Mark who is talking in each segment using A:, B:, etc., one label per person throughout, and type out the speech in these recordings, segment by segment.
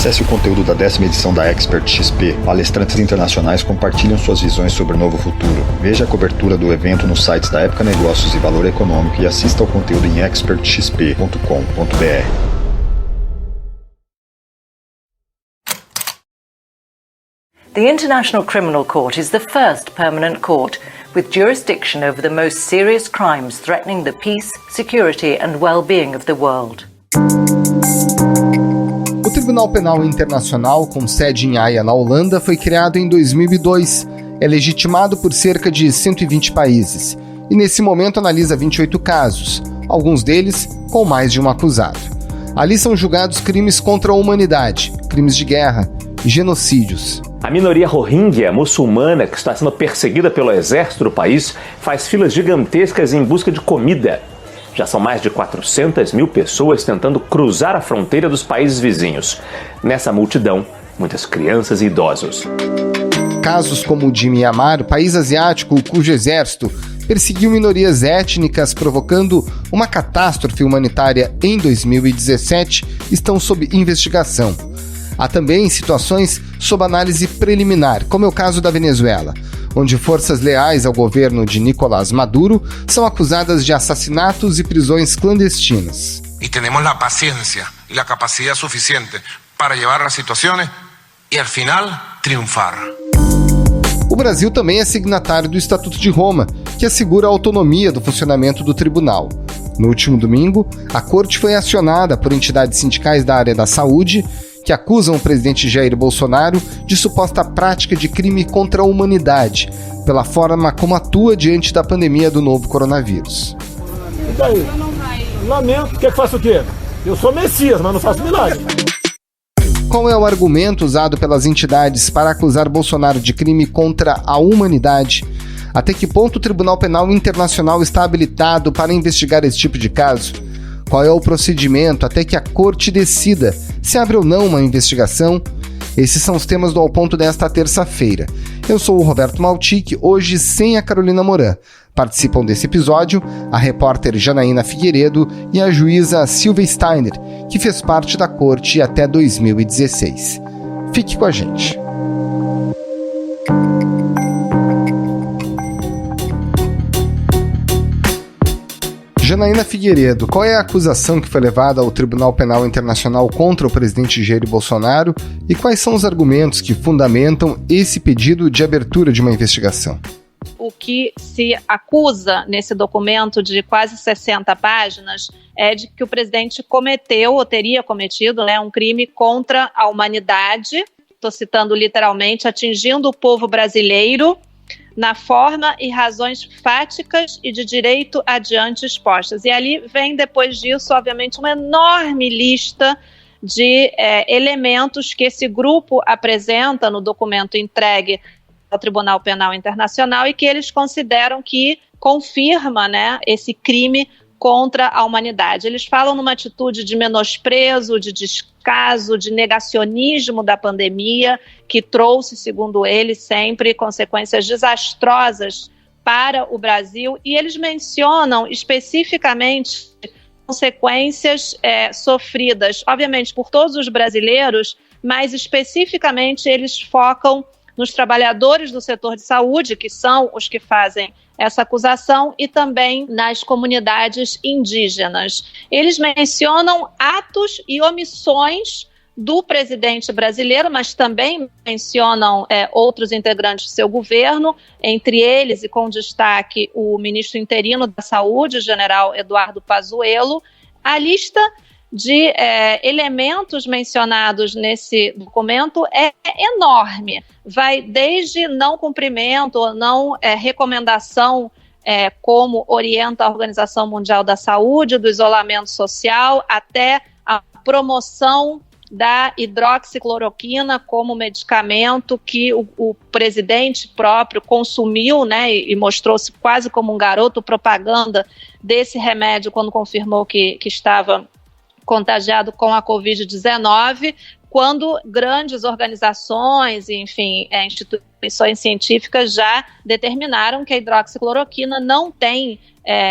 A: Acesse o conteúdo da 10ª edição da Expert XP. Palestrantes internacionais compartilham suas visões sobre o novo futuro. Veja a cobertura do evento nos sites da Época Negócios e Valor Econômico e assista ao conteúdo em expertxp.com.br.
B: The International Criminal Court is the first permanent court with jurisdiction over the most serious crimes threatening the peace, security and well-being of the world.
C: O Tribunal Penal Internacional, com sede em Haia, na Holanda, foi criado em 2002. É legitimado por cerca de 120 países e, nesse momento, analisa 28 casos, alguns deles com mais de um acusado. Ali são julgados crimes contra a humanidade, crimes de guerra e genocídios.
D: A minoria Rohingya muçulmana, que está sendo perseguida pelo exército do país, faz filas gigantescas em busca de comida. Já são mais de 400 mil pessoas tentando cruzar a fronteira dos países vizinhos. Nessa multidão, muitas crianças e idosos.
C: Casos como o de Mianmar, país asiático cujo exército perseguiu minorias étnicas, provocando uma catástrofe humanitária em 2017, estão sob investigação. Há também situações sob análise preliminar, como é o caso da Venezuela, onde forças leais ao governo de Nicolás Maduro são acusadas de assassinatos e prisões clandestinas.
E: E temos a paciência e a capacidade suficiente para levar as situações e, ao final, triunfar.
C: O Brasil também é signatário do Estatuto de Roma, que assegura a autonomia do funcionamento do tribunal. No último domingo, a corte foi acionada por entidades sindicais da área da saúde que acusam o presidente Jair Bolsonaro de suposta prática de crime contra a humanidade, pela forma como atua diante da pandemia do novo coronavírus.
F: E daí? Lamento. Quer que faça o quê? Eu sou Messias, mas não faço milagre.
C: Qual é o argumento usado pelas entidades para acusar Bolsonaro de crime contra a humanidade? Até que ponto o Tribunal Penal Internacional está habilitado para investigar esse tipo de caso? Qual é o procedimento até que a corte decida se abre ou não uma investigação? Esses são os temas do Ao Ponto desta terça-feira. Eu sou o Roberto Maltic, hoje sem a Carolina Moran. Participam desse episódio a repórter Janaína Figueiredo e a juíza Silvia Steiner, que fez parte da corte até 2016. Fique com a gente. Janaína Figueiredo, qual é a acusação que foi levada ao Tribunal Penal Internacional contra o presidente Jair Bolsonaro e quais são os argumentos que fundamentam esse pedido de abertura de uma investigação?
G: O que se acusa nesse documento de quase 60 páginas é de que o presidente cometeu ou teria cometido um crime contra a humanidade, estou citando literalmente, atingindo o povo brasileiro na forma e razões fáticas e de direito adiante expostas. E ali vem, depois disso, obviamente, uma enorme lista de elementos que esse grupo apresenta no documento entregue ao Tribunal Penal Internacional e que eles consideram que confirma, esse crime contra a humanidade. Eles falam numa atitude de menosprezo, de descaso, de negacionismo da pandemia, que trouxe, segundo eles, sempre consequências desastrosas para o Brasil, e eles mencionam especificamente consequências sofridas, obviamente, por todos os brasileiros, mas especificamente eles focam nos trabalhadores do setor de saúde, que são os que fazem essa acusação, e também nas comunidades indígenas. Eles mencionam atos e omissões do presidente brasileiro, mas também mencionam outros integrantes do seu governo, entre eles, e com destaque, o ministro interino da Saúde, o general Eduardo Pazuello. A lista de elementos mencionados nesse documento é enorme. Vai desde não cumprimento ou não recomendação, como orienta a Organização Mundial da Saúde, do isolamento social, até a promoção da hidroxicloroquina como medicamento que o presidente próprio consumiu, e mostrou-se quase como um garoto propaganda desse remédio quando confirmou que estava contagiado com a Covid-19, quando grandes organizações, enfim, instituições Missões científicas já determinaram que a hidroxicloroquina não tem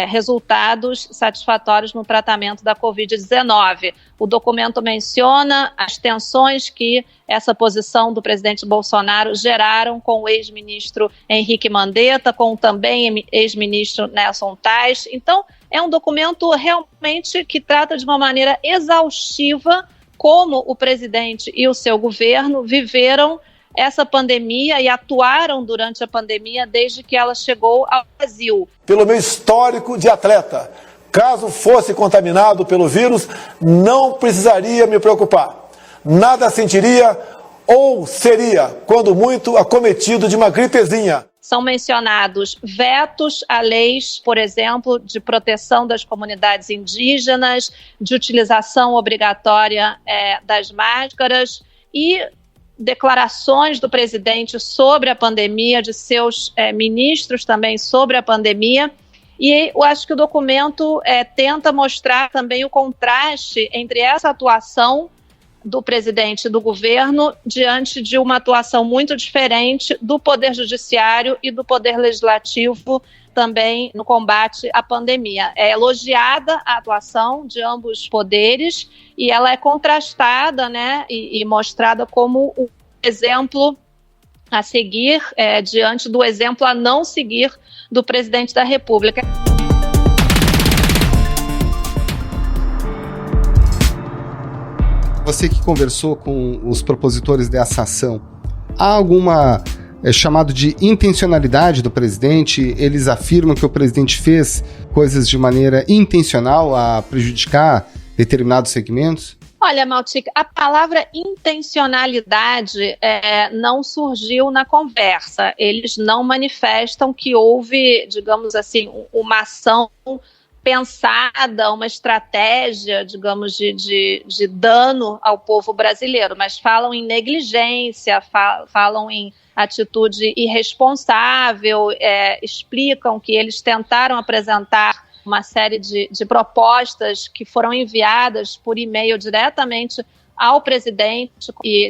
G: resultados satisfatórios no tratamento da Covid-19. O documento menciona as tensões que essa posição do presidente Bolsonaro geraram com o ex-ministro Henrique Mandetta, com também ex-ministro Nelson Tais. Então, é um documento realmente que trata de uma maneira exaustiva como o presidente e o seu governo viveram essa pandemia e atuaram durante a pandemia desde que ela chegou ao Brasil.
H: Pelo meu histórico de atleta, caso fosse contaminado pelo vírus, não precisaria me preocupar. Nada sentiria ou seria, quando muito, acometido de uma gripezinha.
G: São mencionados vetos a leis, por exemplo, de proteção das comunidades indígenas, de utilização obrigatória das máscaras e declarações do presidente sobre a pandemia, de seus ministros também sobre a pandemia. E eu acho que o documento tenta mostrar também o contraste entre essa atuação do presidente e do governo diante de uma atuação muito diferente do Poder Judiciário e do Poder Legislativo também no combate à pandemia. É elogiada a atuação de ambos os poderes e ela é contrastada, né, e mostrada como o exemplo a seguir, diante do exemplo a não seguir do presidente da República.
C: Você que conversou com os propositores dessa ação, há alguma chamado de intencionalidade do presidente? Eles afirmam que o presidente fez coisas de maneira intencional a prejudicar determinados segmentos?
G: Olha, Maltic, a palavra intencionalidade não surgiu na conversa. Eles não manifestam que houve, digamos assim, uma ação pensada, uma estratégia, digamos, de dano ao povo brasileiro, mas falam em negligência, falam em atitude irresponsável, explicam que eles tentaram apresentar uma série de propostas que foram enviadas por e-mail diretamente ao presidente e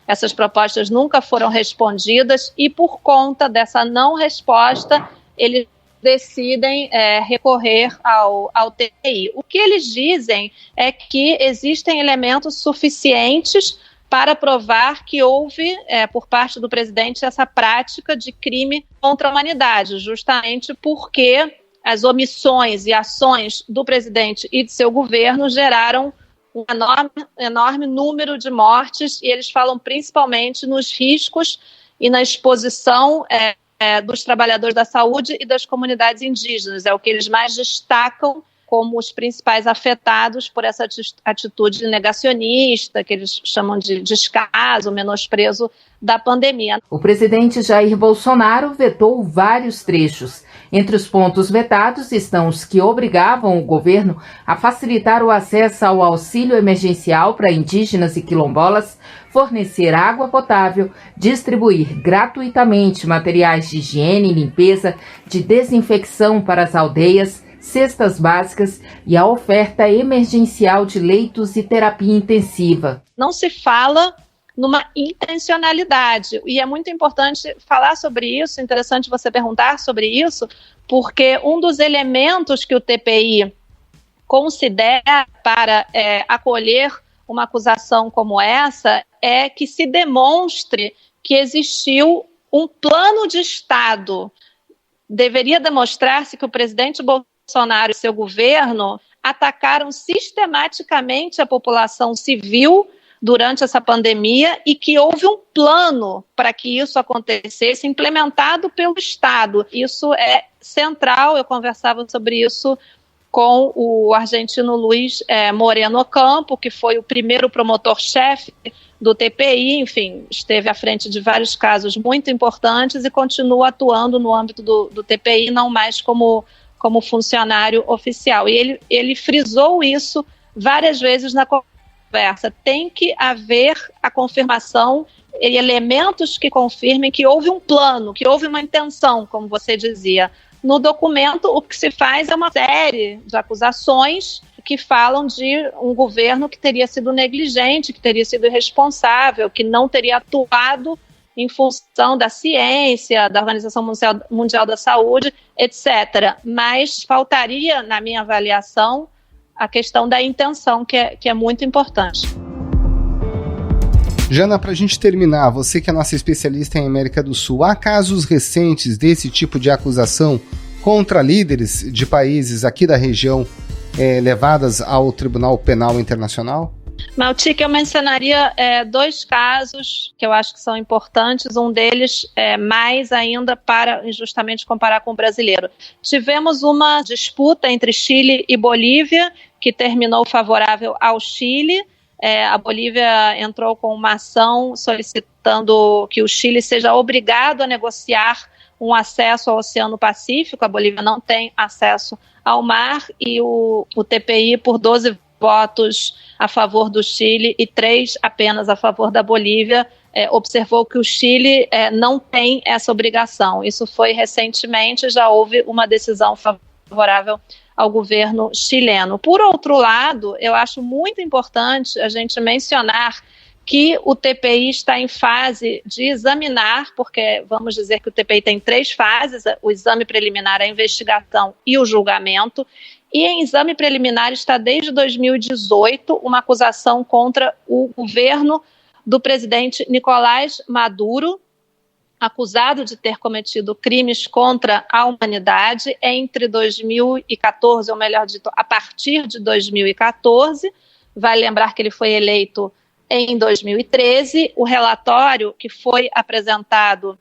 G: essas propostas nunca foram respondidas e por conta dessa não resposta, eles decidem recorrer ao TPI. O que eles dizem é que existem elementos suficientes para provar que houve, por parte do presidente, essa prática de crime contra a humanidade, justamente porque as omissões e ações do presidente e de seu governo geraram um enorme número de mortes e eles falam principalmente nos riscos e na exposição dos trabalhadores da saúde e das comunidades indígenas. É o que eles mais destacam como os principais afetados por essa atitude negacionista, que eles chamam de descaso, menosprezo da pandemia.
I: O presidente Jair Bolsonaro vetou vários trechos. Entre os pontos vetados estão os que obrigavam o governo a facilitar o acesso ao auxílio emergencial para indígenas e quilombolas, fornecer água potável, distribuir gratuitamente materiais de higiene e limpeza, de desinfecção para as aldeias, cestas básicas e a oferta emergencial de leitos e terapia intensiva.
G: Não se fala numa intencionalidade, e é muito importante falar sobre isso, interessante você perguntar sobre isso, porque um dos elementos que o TPI considera para acolher uma acusação como essa é que se demonstre que existiu um plano de Estado. Deveria demonstrar-se que o presidente Bolsonaro e seu governo atacaram sistematicamente a população civil durante essa pandemia e que houve um plano para que isso acontecesse, implementado pelo Estado. Isso é central, eu conversava sobre isso com o argentino Luiz Moreno Ocampo, que foi o primeiro promotor-chefe do TPI, enfim, esteve à frente de vários casos muito importantes e continua atuando no âmbito do TPI, não mais como funcionário oficial. E ele frisou isso várias vezes na conversa. Tem que haver a confirmação e elementos que confirmem que houve um plano, que houve uma intenção, como você dizia. No documento, o que se faz é uma série de acusações que falam de um governo que teria sido negligente, que teria sido irresponsável, que não teria atuado em função da ciência, da Organização Mundial da Saúde, etc. Mas faltaria, na minha avaliação, a questão da intenção, que é muito importante.
C: Jana, para a gente terminar, você que é nossa especialista em América do Sul, há casos recentes desse tipo de acusação contra líderes de países aqui da região levadas ao Tribunal Penal Internacional?
G: Maltic, eu mencionaria 2 casos que eu acho que são importantes. Um deles é mais ainda para justamente comparar com o brasileiro. Tivemos uma disputa entre Chile e Bolívia, que terminou favorável ao Chile. A Bolívia entrou com uma ação solicitando que o Chile seja obrigado a negociar um acesso ao Oceano Pacífico. A Bolívia não tem acesso ao mar, e o TPI, por 12 votos a favor do Chile e 3 apenas a favor da Bolívia, observou que o Chile não tem essa obrigação. Isso foi recentemente, já houve uma decisão favorável ao governo chileno. Por outro lado, eu acho muito importante a gente mencionar que o TPI está em fase de examinar, porque vamos dizer que o TPI tem 3 fases: o exame preliminar, a investigação e o julgamento. E em exame preliminar está desde 2018 uma acusação contra o governo do presidente Nicolás Maduro, acusado de ter cometido crimes contra a humanidade entre 2014, ou melhor dito, a partir de 2014. Vale lembrar que ele foi eleito em 2013. O relatório, que foi apresentado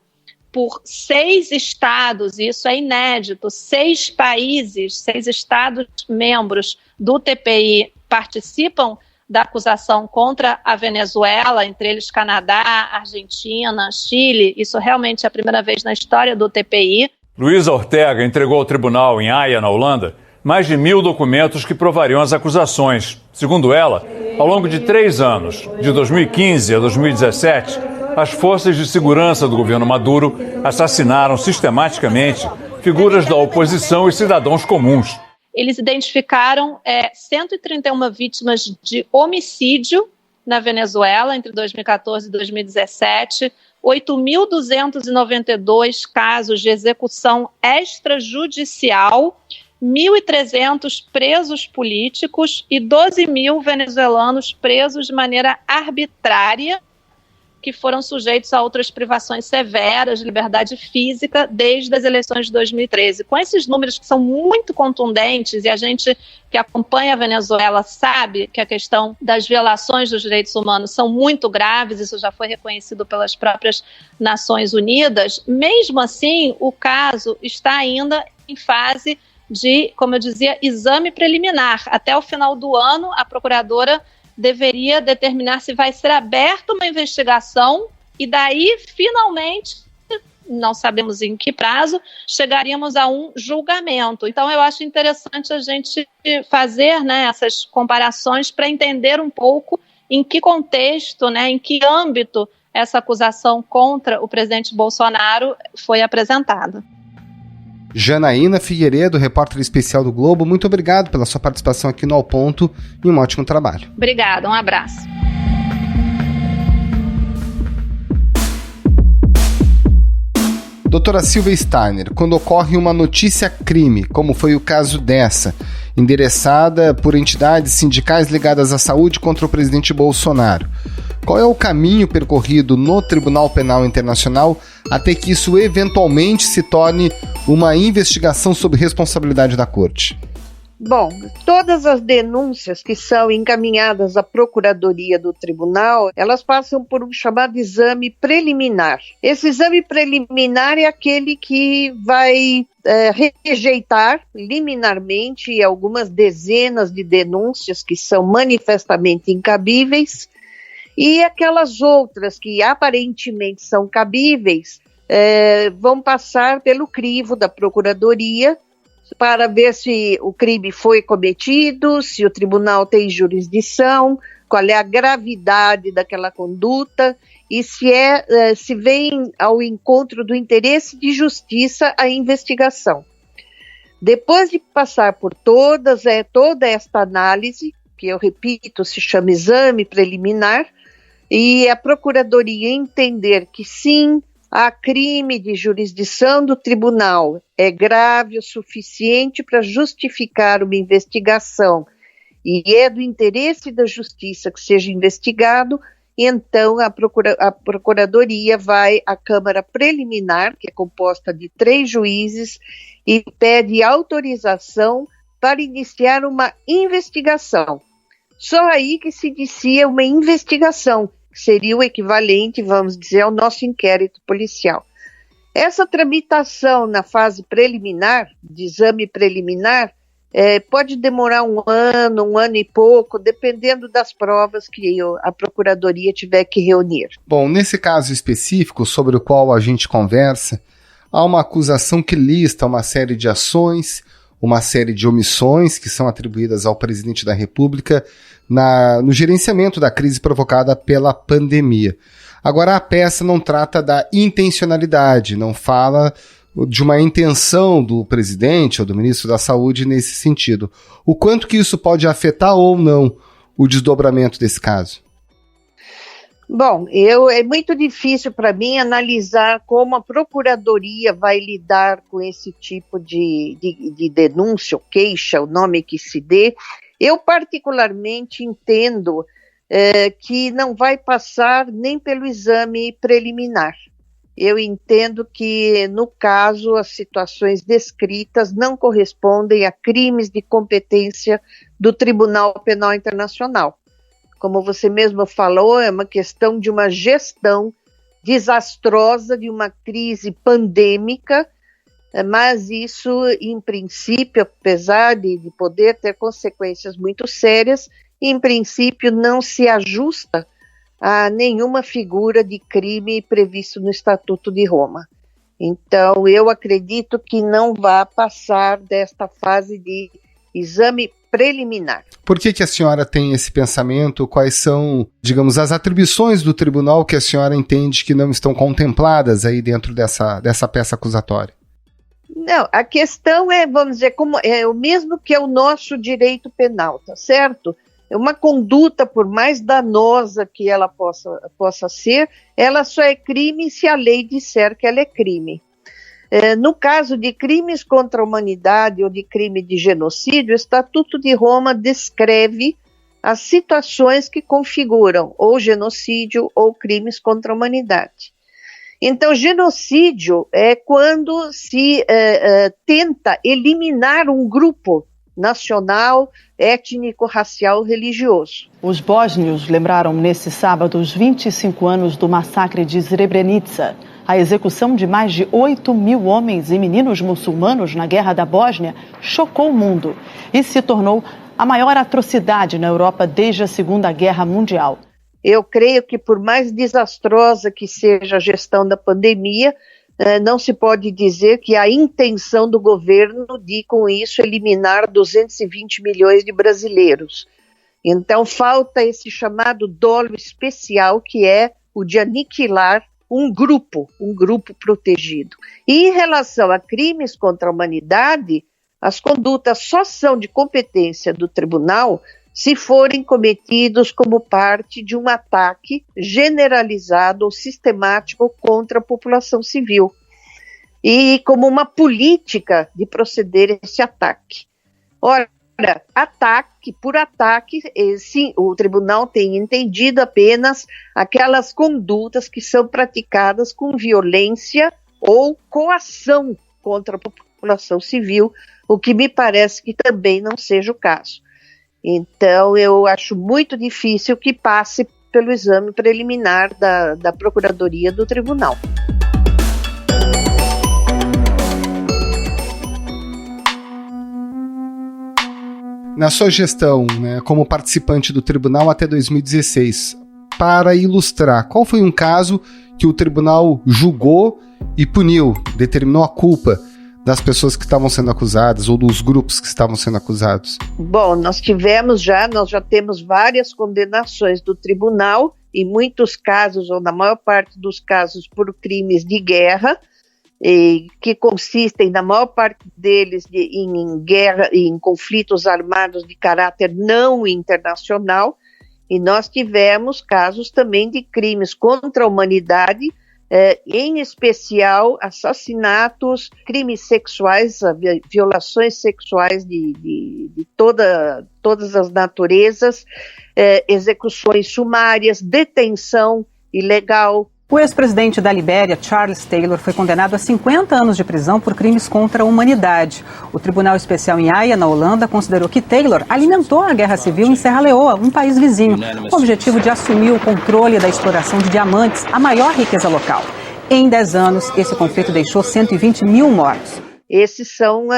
G: por 6 estados, e isso é inédito, 6 países, 6 estados membros do TPI participam da acusação contra a Venezuela, entre eles Canadá, Argentina, Chile. Isso realmente é a primeira vez na história do TPI.
J: Luísa Ortega entregou ao tribunal em Haia, na Holanda, mais de 1.000 documentos que provariam as acusações. Segundo ela, ao longo de 3 anos, de 2015 a 2017, as forças de segurança do governo Maduro assassinaram sistematicamente figuras da oposição e cidadãos comuns.
G: Eles identificaram 131 vítimas de homicídio na Venezuela entre 2014 e 2017, 8.292 casos de execução extrajudicial, 1.300 presos políticos e 12.000 venezuelanos presos de maneira arbitrária, que foram sujeitos a outras privações severas de liberdade física desde as eleições de 2013. Com esses números que são muito contundentes, e a gente que acompanha a Venezuela sabe que a questão das violações dos direitos humanos são muito graves, isso já foi reconhecido pelas próprias Nações Unidas, mesmo assim o caso está ainda em fase de, como eu dizia, exame preliminar. Até o final do ano, a procuradora deveria determinar se vai ser aberta uma investigação e daí, finalmente, não sabemos em que prazo, chegaríamos a um julgamento. Então, eu acho interessante a gente fazer, essas comparações para entender um pouco em que contexto, em que âmbito essa acusação contra o presidente Bolsonaro foi apresentada.
C: Janaína Figueiredo, repórter especial do Globo, muito obrigado pela sua participação aqui no Ao Ponto e um ótimo trabalho.
G: Obrigada, um abraço.
C: Doutora Silvia Steiner, quando ocorre uma notícia crime, como foi o caso dessa, endereçada por entidades sindicais ligadas à saúde contra o presidente Bolsonaro, qual é o caminho percorrido no Tribunal Penal Internacional até que isso eventualmente se torne uma investigação sob responsabilidade da Corte?
K: Bom, todas as denúncias que são encaminhadas à Procuradoria do Tribunal, elas passam por um chamado exame preliminar. Esse exame preliminar é aquele que vai rejeitar liminarmente algumas dezenas de denúncias que são manifestamente incabíveis, e aquelas outras que aparentemente são cabíveis vão passar pelo crivo da Procuradoria para ver se o crime foi cometido, se o tribunal tem jurisdição, qual é a gravidade daquela conduta e se vem ao encontro do interesse de justiça a investigação. Depois de passar por toda esta análise, que eu repito, se chama exame preliminar, e a Procuradoria entender que sim, há crime de jurisdição do tribunal, é grave o suficiente para justificar uma investigação e é do interesse da justiça que seja investigado, então a Procuradoria vai à Câmara Preliminar, que é composta de 3 juízes, e pede autorização para iniciar uma investigação. Só aí que se inicia uma investigação, que seria o equivalente, vamos dizer, ao nosso inquérito policial. Essa tramitação na fase preliminar, de exame preliminar, pode demorar um ano e pouco, dependendo das provas que a Procuradoria tiver que reunir.
C: Bom, nesse caso específico sobre o qual a gente conversa, há uma acusação que lista uma série de ações, uma série de omissões que são atribuídas ao presidente da República no gerenciamento da crise provocada pela pandemia. Agora, a peça não trata da intencionalidade, não fala de uma intenção do presidente ou do ministro da Saúde nesse sentido. O quanto que isso pode afetar ou não o desdobramento desse caso?
K: Bom, é muito difícil para mim analisar como a Procuradoria vai lidar com esse tipo de denúncia ou queixa, o nome que se dê. Eu particularmente entendo que não vai passar nem pelo exame preliminar. Eu entendo que, no caso, as situações descritas não correspondem a crimes de competência do Tribunal Penal Internacional. Como você mesmo falou, é uma questão de uma gestão desastrosa de uma crise pandêmica, mas isso, em princípio, apesar de poder ter consequências muito sérias, em princípio não se ajusta a nenhuma figura de crime previsto no Estatuto de Roma. Então, eu acredito que não vai passar desta fase de exame preliminar.
C: Por que a senhora tem esse pensamento? Quais são, digamos, as atribuições do tribunal que a senhora entende que não estão contempladas aí dentro dessa peça acusatória?
K: Não, a questão é, vamos dizer, como é o mesmo que é o nosso direito penal, tá certo? Uma conduta, por mais danosa que ela possa ser, ela só é crime se a lei disser que ela é crime. No caso de crimes contra a humanidade ou de crime de genocídio, o Estatuto de Roma descreve as situações que configuram ou genocídio ou crimes contra a humanidade. Então, genocídio é quando se tenta eliminar um grupo nacional, étnico, racial, religioso.
L: Os bósnios lembraram nesse sábado os 25 anos do massacre de Srebrenica. A execução de mais de 8.000 homens e meninos muçulmanos na Guerra da Bósnia chocou o mundo e se tornou a maior atrocidade na Europa desde a Segunda Guerra Mundial.
K: Eu creio que, por mais desastrosa que seja a gestão da pandemia, não se pode dizer que a intenção do governo de, com isso, eliminar 220 milhões de brasileiros. Então, falta esse chamado dolo especial, que é o de aniquilar um grupo protegido. E em relação a crimes contra a humanidade, as condutas só são de competência do tribunal se forem cometidos como parte de um ataque generalizado ou sistemático contra a população civil, e como uma política de proceder esse ataque. Ora, ataque por ataque, sim, o tribunal tem entendido apenas aquelas condutas que são praticadas com violência ou coação contra a população civil, o que me parece que também não seja o caso. Então, eu acho muito difícil que passe pelo exame preliminar da Procuradoria do Tribunal.
C: Na sua gestão, como participante do tribunal até 2016, para ilustrar, qual foi um caso que o tribunal julgou e puniu, determinou a culpa das pessoas que estavam sendo acusadas ou dos grupos que estavam sendo acusados?
K: Bom, nós já temos várias condenações do tribunal, em muitos casos, ou na maior parte dos casos, por crimes de guerra, que consistem, na maior parte deles, em conflitos armados de caráter não internacional. E nós tivemos casos também de crimes contra a humanidade, em especial assassinatos, crimes sexuais, violações sexuais de todas as naturezas, execuções sumárias, detenção ilegal.
M: O ex-presidente da Libéria, Charles Taylor, foi condenado a 50 anos de prisão por crimes contra a humanidade. O Tribunal Especial em Haia, na Holanda, considerou que Taylor alimentou a guerra civil em Serra Leoa, um país vizinho, com o objetivo de assumir o controle da exploração de diamantes, a maior riqueza local. Em 10 anos, esse conflito deixou 120 mil mortos.
K: Esses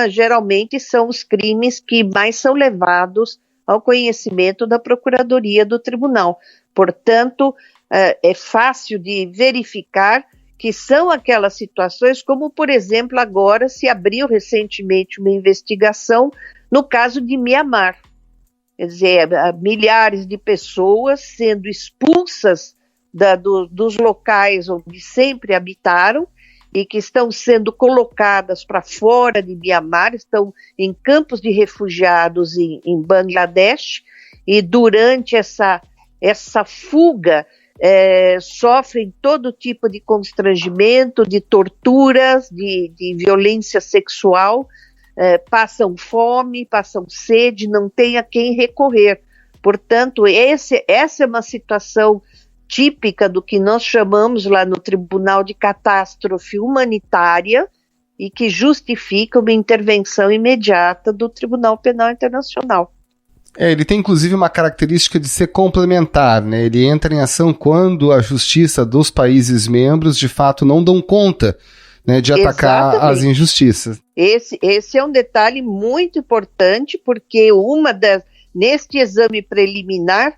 K: geralmente são os crimes que mais são levados ao conhecimento da Procuradoria do Tribunal. Portanto, é fácil de verificar que são aquelas situações como, por exemplo, agora se abriu recentemente uma investigação no caso de Mianmar. Quer dizer, milhares de pessoas sendo expulsas dos locais onde sempre habitaram e que estão sendo colocadas para fora de Mianmar, estão em campos de refugiados em Bangladesh, e durante essa fuga sofrem todo tipo de constrangimento, de torturas, de violência sexual, passam fome, passam sede, não tem a quem recorrer. Portanto, essa é uma situação típica do que nós chamamos lá no Tribunal de Catástrofe Humanitária e que justifica uma intervenção imediata do Tribunal Penal Internacional.
C: Ele tem inclusive uma característica de ser complementar, né? Ele entra em ação quando a justiça dos países membros de fato não dão conta, né, de atacar as injustiças.
K: Esse é um detalhe muito importante, porque neste exame preliminar,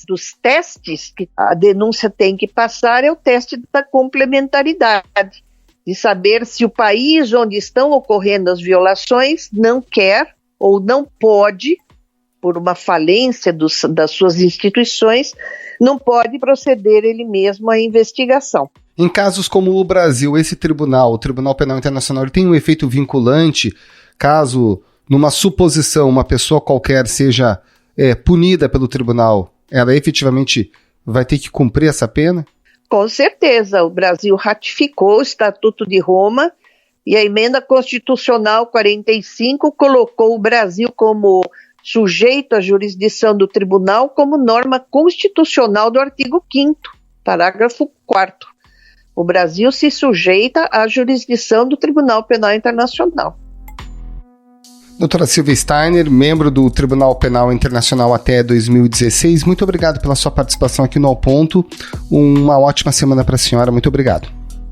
K: dos testes que a denúncia tem que passar é o teste da complementaridade, de saber se o país onde estão ocorrendo as violações não quer ou não pode, por uma falência das suas instituições, não pode proceder ele mesmo à investigação.
C: Em casos como o Brasil, esse tribunal, o Tribunal Penal Internacional, ele tem um efeito vinculante caso, numa suposição, uma pessoa qualquer seja punida pelo tribunal, ela efetivamente vai ter que cumprir essa pena?
K: Com certeza, o Brasil ratificou o Estatuto de Roma e a Emenda Constitucional 45 colocou o Brasil como sujeito à jurisdição do tribunal como norma constitucional do artigo 5º, parágrafo 4º. O Brasil se sujeita à jurisdição do Tribunal Penal Internacional.
C: Doutora Silvia Steiner, membro do Tribunal Penal Internacional até 2016, muito obrigado pela sua participação aqui no Ao Ponto. Uma ótima semana para a senhora, muito obrigado.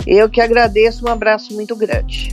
K: Eu que agradeço, um abraço muito grande.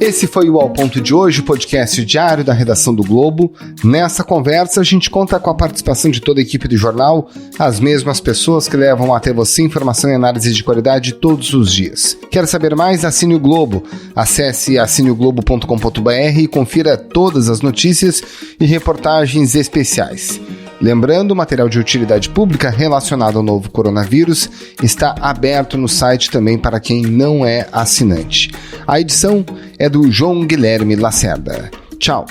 C: Esse foi o Ao Ponto de hoje, o podcast diário da redação do Globo. Nessa conversa, a gente conta com a participação de toda a equipe do jornal, as mesmas pessoas que levam até você informação e análise de qualidade todos os dias. Quer saber mais? Assine o Globo. Acesse assineoglobo.com.br e confira todas as notícias e reportagens especiais. Lembrando, o material de utilidade pública relacionado ao novo coronavírus está aberto no site também para quem não é assinante. A edição é do João Guilherme Lacerda. Tchau!